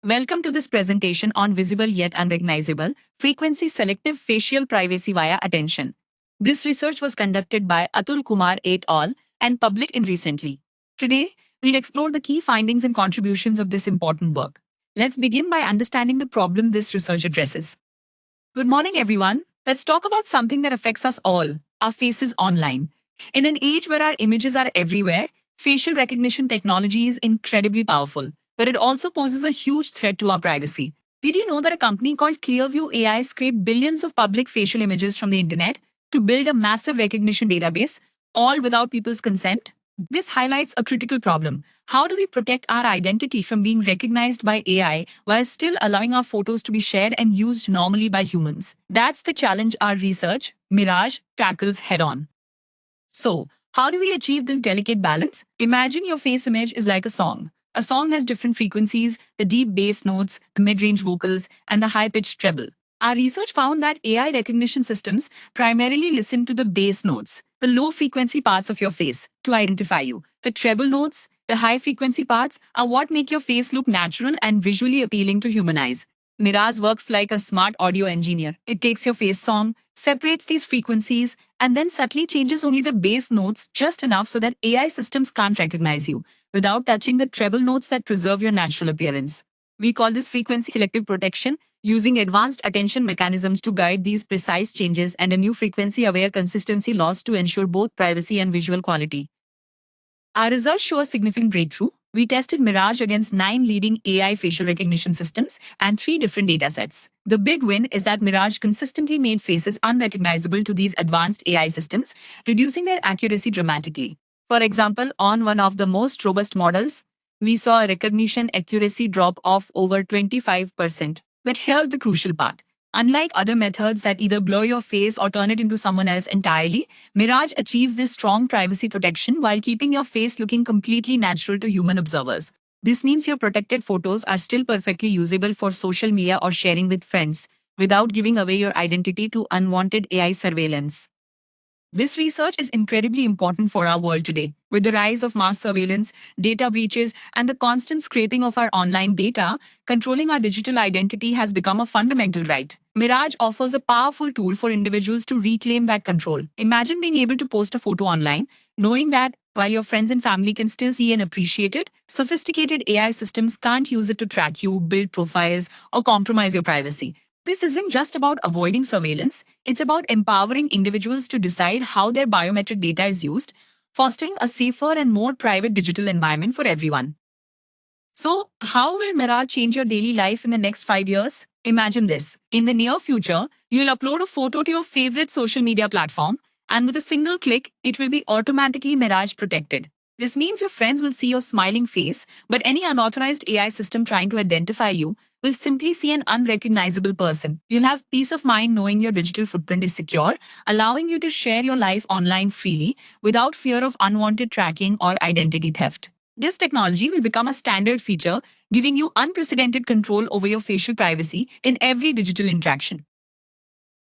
Welcome to this presentation on visible yet unrecognizable frequency selective facial privacy via attention. This research was conducted by Atul Kumar et al. And published in recently. Today, we'll explore the key findings and contributions of this important work. Let's begin by understanding the problem this research addresses. Good morning, everyone. Let's talk about something that affects us all, our faces online. In an age where our images are everywhere, facial recognition technology is incredibly powerful, but it also poses a huge threat to our privacy. Did you know that a company called Clearview AI scraped billions of public facial images from the internet to build a massive recognition database, all without people's consent? This highlights a critical problem. How do we protect our identity from being recognized by AI while still allowing our photos to be shared and used normally by humans? That's the challenge our research, Mirage, tackles head on. So, how do we achieve this delicate balance? Imagine your face image is like a song. A song has different frequencies, the deep bass notes, the mid range vocals, and the high pitched treble. Our research found that AI recognition systems primarily listen to the bass notes, the low frequency parts of your face, to identify you. The treble notes, the high frequency parts, are what make your face look natural and visually appealing to human eyes. Miraz works like a smart audio engineer. It takes your face song, separates these frequencies, and then subtly changes only the bass notes just enough so that AI systems can't recognize you, without touching the treble notes that preserve your natural appearance. We call this frequency selective protection, using advanced attention mechanisms to guide these precise changes and a new frequency aware consistency loss to ensure both privacy and visual quality. Our results show a significant breakthrough. We tested Mirage against 9 leading AI facial recognition systems and 3 different datasets. The big win is that Mirage consistently made faces unrecognizable to these advanced AI systems, reducing their accuracy dramatically. For example, on one of the most robust models, we saw a recognition accuracy drop of over 25%. But here's the crucial part. Unlike other methods that either blur your face or turn it into someone else entirely, Mirage achieves this strong privacy protection while keeping your face looking completely natural to human observers. This means your protected photos are still perfectly usable for social media or sharing with friends, without giving away your identity to unwanted AI surveillance. This research is incredibly important for our world today. With the rise of mass surveillance, data breaches, and the constant scraping of our online data, controlling our digital identity has become a fundamental right. Mirage offers a powerful tool for individuals to reclaim that control. Imagine being able to post a photo online, knowing that while your friends and family can still see and appreciate it, sophisticated AI systems can't use it to track you, build profiles, or compromise your privacy. This isn't just about avoiding surveillance, it's about empowering individuals to decide how their biometric data is used, fostering a safer and more private digital environment for everyone. So, how will Mirage change your daily life in the next 5 years? Imagine this. In the near future, you'll upload a photo to your favorite social media platform, and with a single click, it will be automatically Mirage protected. This means your friends will see your smiling face, but any unauthorized AI system trying to identify you will simply see an unrecognizable person. You'll have peace of mind knowing your digital footprint is secure, allowing you to share your life online freely without fear of unwanted tracking or identity theft. This technology will become a standard feature, giving you unprecedented control over your facial privacy in every digital interaction.